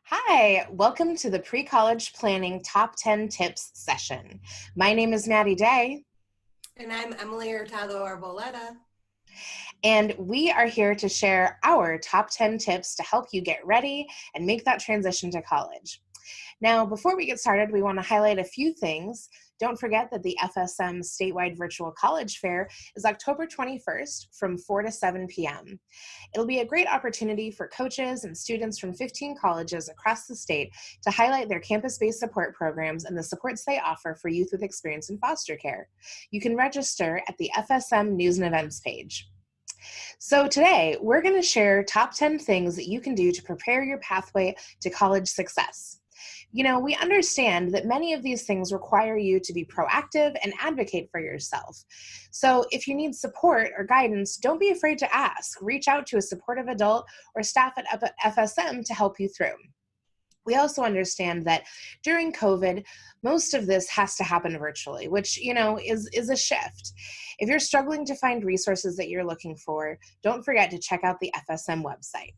Hi, welcome to the Pre-College Planning Top 10 Tips session. My name is Maddie Day, And I'm Emily Hurtado Arboleta. and we are here to share our top 10 tips to help you get ready and make that transition to college. Now, before we get started, we want to highlight a few things. Don't forget that the FSM Statewide Virtual College Fair is October 21st from 4 to 7 p.m. It'll be a great opportunity for coaches and students from 15 colleges across the state to highlight their campus-based support programs and the supports they offer for youth with experience in foster care. You can register at the FSM News and Events page. So today, we're going to share top 10 things that you can do to prepare your pathway to college success. You know, we understand that many of these things require you to be proactive and advocate for yourself. So if you need support or guidance, don't be afraid to ask. Reach out to a supportive adult or staff at FSM to help you through. We also understand that during COVID, most of this has to happen virtually, which, is a shift. If you're struggling to find resources that you're looking for, don't forget to check out the FSM website.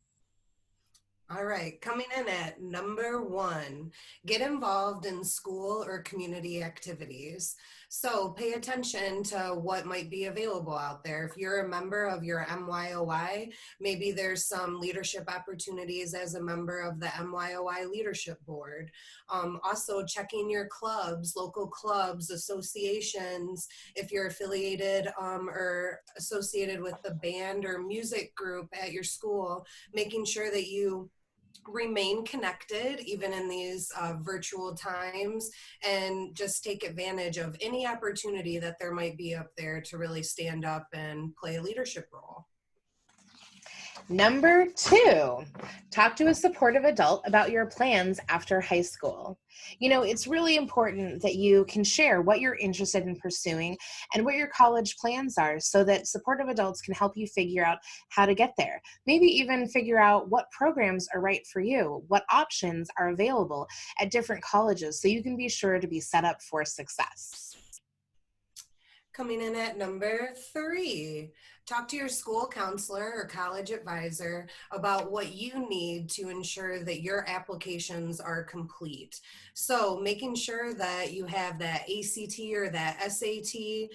All right, coming in at number 1, get involved in school or community activities. So pay attention to what might be available out there. If you're a member of your MYOI, maybe there's some leadership opportunities as a member of the MYOI Leadership Board. Also checking your clubs, local clubs, associations, if you're affiliated or associated with the band or music group at your school, making sure that you remain connected even in these virtual times, and just take advantage of any opportunity that there might be up there to really stand up and play a leadership role. Number 2, talk to a supportive adult about your plans after high school. You know, it's really important that you can share what you're interested in pursuing and what your college plans are so that supportive adults can help you figure out how to get there. Maybe even figure out what programs are right for you, what options are available at different colleges so you can be sure to be set up for success. Coming in at number 3, talk to your school counselor or college advisor about what you need to ensure that your applications are complete. So making sure that you have that ACT or that SAT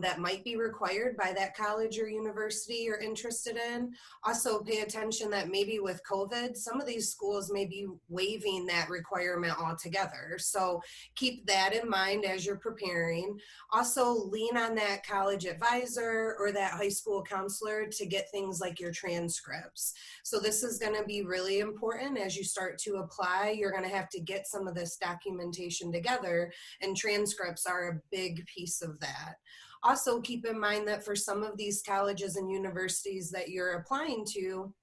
that might be required by that college or university you're interested in. Also pay attention that maybe with COVID, some of these schools may be waiving that requirement altogether. So keep that in mind as you're preparing. Also lean on that college advisor or that high school counselor to get things like your transcripts. So this is going to be really important as you start to apply. You're going to have to get some of this documentation together, and transcripts are a big piece of that. Also keep in mind that for some of these colleges and universities that you're applying to,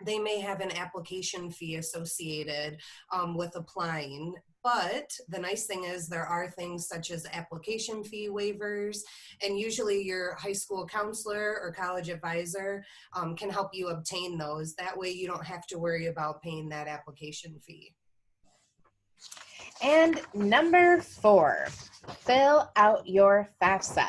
they may have an application fee associated with applying. But the nice thing is there are things such as application fee waivers, and usually your high school counselor or college advisor can help you obtain those. That way you don't have to worry about paying that application fee. And number 4, fill out your FAFSA.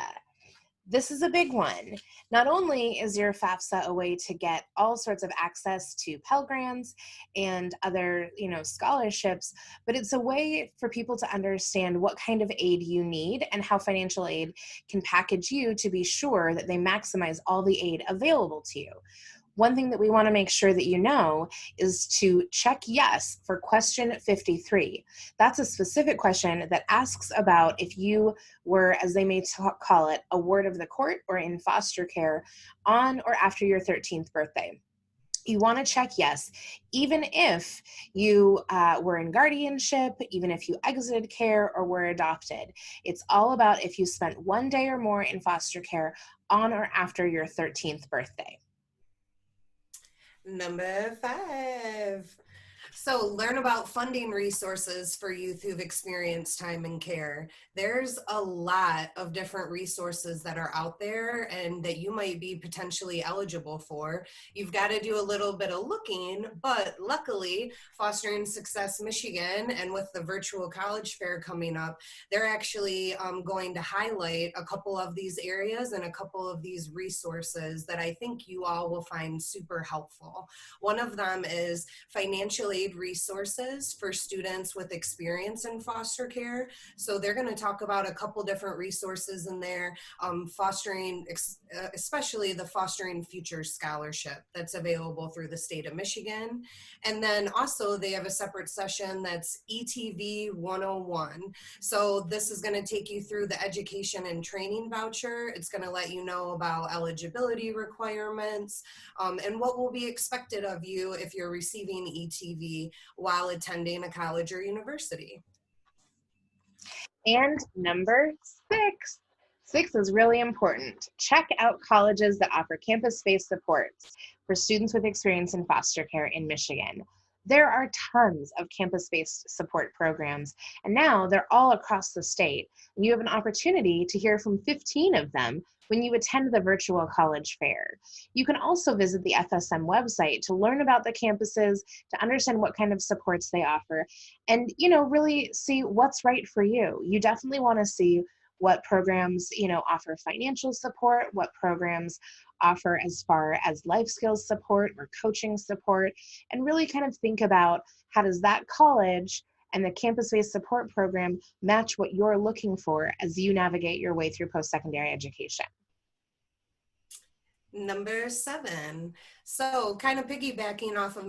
This is a big one. Not only is your FAFSA a way to get all sorts of access to Pell Grants and other, scholarships, but it's a way for people to understand what kind of aid you need and how financial aid can package you to be sure that they maximize all the aid available to you. One thing that we want to make sure that you know is to check yes for question 53. That's a specific question that asks about if you were, as they may call it, a ward of the court or in foster care on or after your 13th birthday. You want to check yes, even if you were in guardianship, even if you exited care or were adopted. It's all about if you spent 1 day or more in foster care on or after your 13th birthday. Number 5. So learn about funding resources for youth who've experienced time in care. There's a lot of different resources that are out there and that you might be potentially eligible for. You've got to do a little bit of looking, but luckily Fostering Success Michigan, and with the virtual college fair coming up, they're actually going to highlight a couple of these areas and a couple of these resources that I think you all will find super helpful. One of them is financially displayed resources for students with experience in foster care. So they're going to talk about a couple different resources in there, especially the Fostering Future Scholarship that's available through the state of Michigan. And then also they have a separate session that's ETV 101. So this is going to take you through the education and training voucher. It's going to let you know about eligibility requirements, and what will be expected of you if you're receiving ETV while attending a college or university. And number six. Six is really important. Check out colleges that offer campus-based supports for students with experience in foster care in Michigan. There are tons of campus-based support programs, and now they're all across the state. And you have an opportunity to hear from 15 of them when you attend the virtual college fair. You can also visit the FSM website to learn about the campuses, to understand what kind of supports they offer, and really see what's right for you. You definitely want to see what programs offer financial support, what programs offer as far as life skills support or coaching support, and really kind of think about how does that college and the campus-based support program match what you're looking for as you navigate your way through post-secondary education. Number 7. So kind of piggybacking off of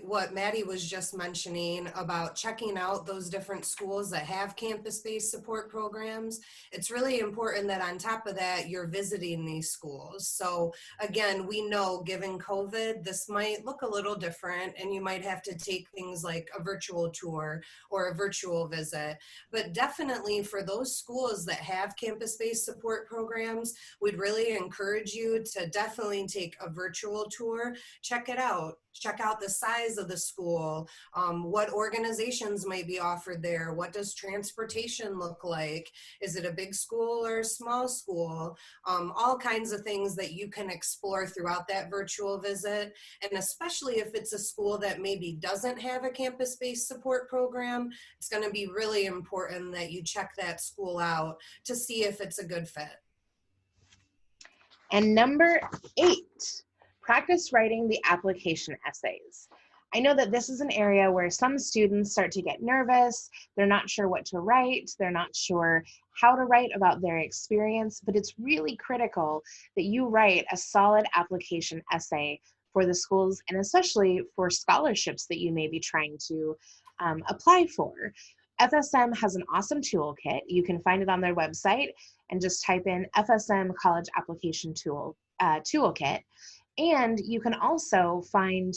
what Maddie was just mentioning about checking out those different schools that have campus-based support programs, it's really important that on top of that, you're visiting these schools. So again, we know given COVID, this might look a little different and you might have to take things like a virtual tour or a virtual visit. But definitely for those schools that have campus-based support programs, we'd really encourage you to definitely take a virtual tour. Check it out. Check out the size of the school, what organizations might be offered there, what does transportation look like, is it a big school or a small school, all kinds of things that you can explore throughout that virtual visit. And especially if it's a school that maybe doesn't have a campus-based support program, it's going to be really important that you check that school out to see if it's a good fit. And number 8, practice writing the application essays. I know that this is an area where some students start to get nervous. They're not sure what to write. They're not sure how to write about their experience, but it's really critical that you write a solid application essay for the schools and especially for scholarships that you may be trying to apply for. FSM has an awesome toolkit. You can find it on their website and just type in FSM College Application Toolkit. And you can also find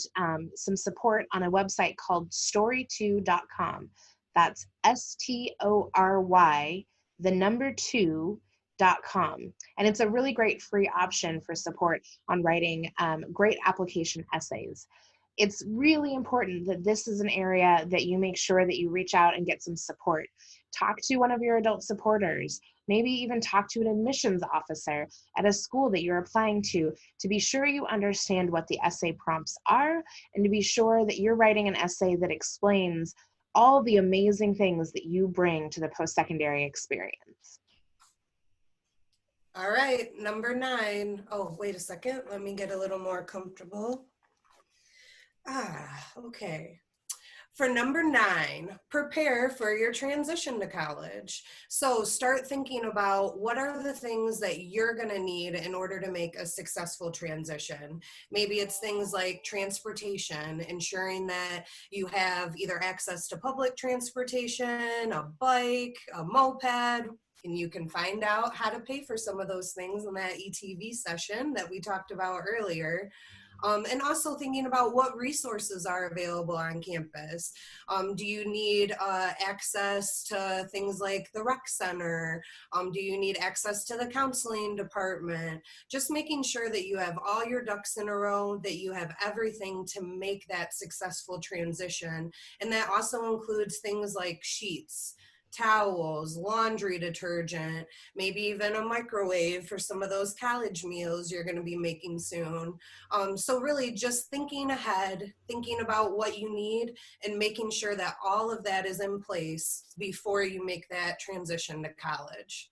some support on a website called story2.com. That's STORY, the number 2.com. And it's a really great free option for support on writing great application essays. It's really important that this is an area that you make sure that you reach out and get some support. Talk to one of your adult supporters, maybe even talk to an admissions officer at a school that you're applying to be sure you understand what the essay prompts are and to be sure that you're writing an essay that explains all the amazing things that you bring to the post-secondary experience. All right, number 9. Oh, wait a second. Let me get a little more comfortable. Okay. For number 9, prepare for your transition to college. So start thinking about what are the things that you're going to need in order to make a successful transition. Maybe it's things like transportation, ensuring that you have either access to public transportation, a bike, a moped, and you can find out how to pay for some of those things in that ETV session that we talked about earlier. And also thinking about what resources are available on campus. Do you need access to things like the rec center? Do you need access to the counseling department? Just making sure that you have all your ducks in a row, that you have everything to make that successful transition. And that also includes things like sheets, towels, laundry detergent, maybe even a microwave for some of those college meals you're going to be making soon. So really just thinking ahead, thinking about what you need and making sure that all of that is in place before you make that transition to college.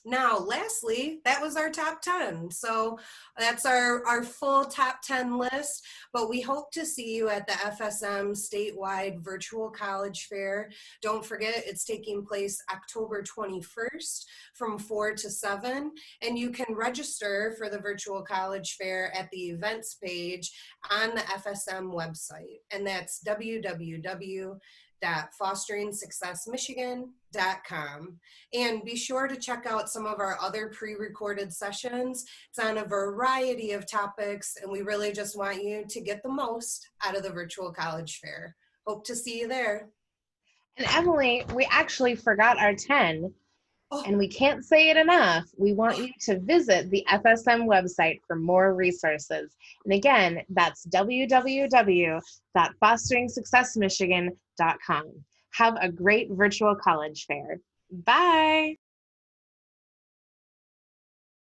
Now, lastly, that was our top 10. So that's our full top 10 list, but we hope to see you at the FSM statewide virtual college fair. Don't forget, it's taking place October 21st from 4 to 7, and you can register for the virtual college fair at the events page on the FSM website, and that's www.fosteringsuccessmichigan.com. And be sure to check out some of our other pre-recorded sessions. It's on a variety of topics, and we really just want you to get the most out of the virtual college fair. Hope to see you there. And Emily, we actually forgot our 10, Oh, and we can't say it enough. We want you to visit the FSM website for more resources. And again, that's www.fosteringsuccessmichigan.com. Have a great virtual college fair. Bye.